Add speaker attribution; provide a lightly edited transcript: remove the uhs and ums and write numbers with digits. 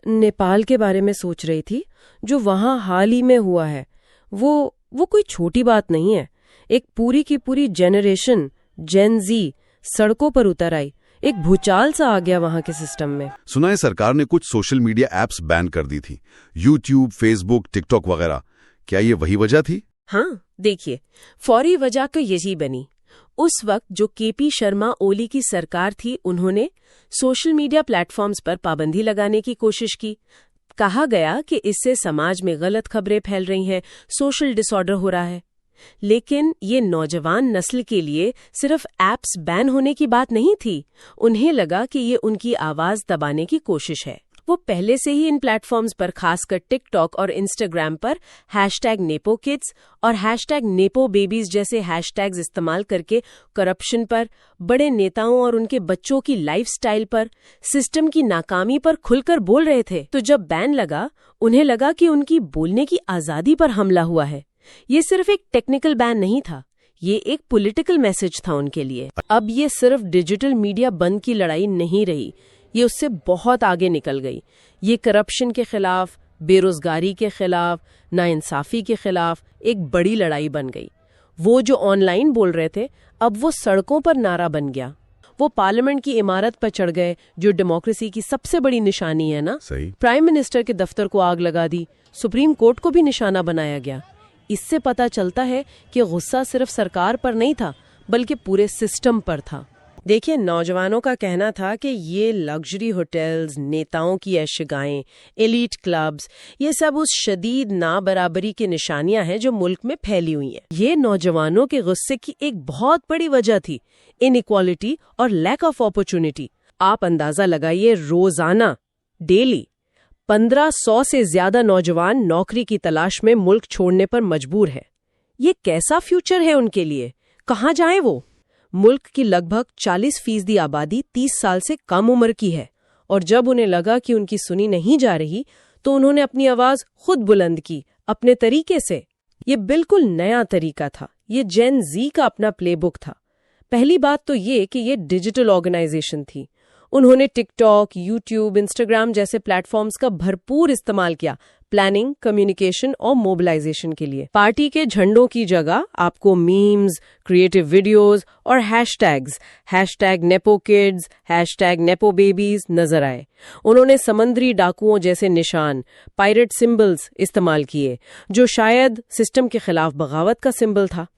Speaker 1: नेपाल के बारे में सोच रही थी, जो वहाँ हाल ही में हुआ है। वो कोई छोटी बात नहीं है। एक पूरी की पूरी जेनरेशन, जेन जी, सड़कों पर उतर आई। एक भूचाल सा आ गया वहाँ के सिस्टम में।
Speaker 2: सुना है सरकार ने कुछ सोशल मीडिया एप्स बैन कर दी थी, यूट्यूब, फेसबुक, टिकटॉक वगैरह। क्या ये वही वजह थी?
Speaker 3: हाँ, देखिए, फौरी वजह तो यही बनी। उस वक्त जो केपी शर्मा ओली की सरकार थी, उन्होंने सोशल मीडिया प्लेटफॉर्म्स पर पाबंदी लगाने की कोशिश की। कहा गया कि इससे समाज में गलत खबरें फैल रही हैं, सोशल डिसऑर्डर हो रहा है। लेकिन ये नौजवान नस्ल के लिए सिर्फ ऐप्स बैन होने की बात नहीं थी। उन्हें लगा कि ये उनकी आवाज दबाने की कोशिश है। वो पहले से ही इन प्लेटफॉर्म्स पर, खासकर टिकटॉक और इंस्टाग्राम पर, #NepoKids और #NepoBabies जैसे हैशटैग्स इस्तेमाल करके करप्शन पर, बड़े नेताओं और उनके बच्चों की लाइफस्टाइल पर, सिस्टम की नाकामी पर खुलकर बोल रहे थे। तो जब बैन लगा, उन्हें लगा कि उनकी बोलने की आज़ादी पर हमला हुआ है। ये सिर्फ एक टेक्निकल बैन नहीं था, ये एक पॉलिटिकल मैसेज था उनके लिए। अब ये सिर्फ डिजिटल मीडिया बंद की लड़ाई नहीं रही, ये उससे बहुत आगे निकल गई। ये करप्शन के खिलाफ, बेरोजगारी के खिलाफ, नाइंसाफी के खिलाफ एक बड़ी लड़ाई बन गई। वो जो ऑनलाइन बोल रहे थे, अब वो सड़कों पर नारा बन गया। वो पार्लियामेंट की इमारत पर चढ़ गए, जो डेमोक्रेसी की सबसे बड़ी निशानी है ना।
Speaker 2: सही।
Speaker 3: प्राइम मिनिस्टर के दफ्तर को आग लगा दी, सुप्रीम कोर्ट को भी निशाना बनाया गया। इससे पता चलता है कि गुस्सा सिर्फ सरकार पर नहीं था, बल्कि पूरे सिस्टम पर था। देखिए, नौजवानों का कहना था कि ये लग्जरी होटल्स, नेताओं की ऐशगाएं, एलीट क्लब्स, ये सब उस शदीद नाबराबरी की निशानियां हैं जो मुल्क में फैली हुई हैं। ये नौजवानों के गुस्से की एक बहुत बड़ी वजह थी, इनइक्वालिटी और लैक ऑफ अपॉर्चुनिटी। आप अंदाजा लगाइए, रोजाना, डेली 1500 से ज्यादा नौजवान नौकरी की तलाश में मुल्क छोड़ने पर मजबूर है। ये कैसा फ्यूचर है उनके लिए? कहाँ जाएं वो? मुल्क की लगभग 40% आबादी 30 साल से कम उम्र की है, और जब उन्हें लगा कि उनकी सुनी नहीं जा रही, तो उन्होंने अपनी आवाज खुद बुलंद की, अपने तरीके से। ये बिल्कुल नया तरीका था, ये जेन जी का अपना प्लेबुक था। पहली बात तो ये कि ये डिजिटल ऑर्गेनाइजेशन थी। उन्होंने टिकटॉक, यूट्यूब, इंस्टाग्राम जैसे प्लेटफॉर्म्स का भरपूर इस्तेमाल किया प्लानिंग, कम्युनिकेशन और मोबिलाइजेशन के लिए। पार्टी के झंडों की जगह आपको मीम्स, क्रिएटिव वीडियोस और हैशटैग्स #NepoKids, #NepoBabies नजर आए। उन्होंने समंदरी डाकुओं जैसे निशान, पायरेट सिंबल्स इस्तेमाल किए, जो शायद सिस्टम के खिलाफ बगावत का सिंबल था।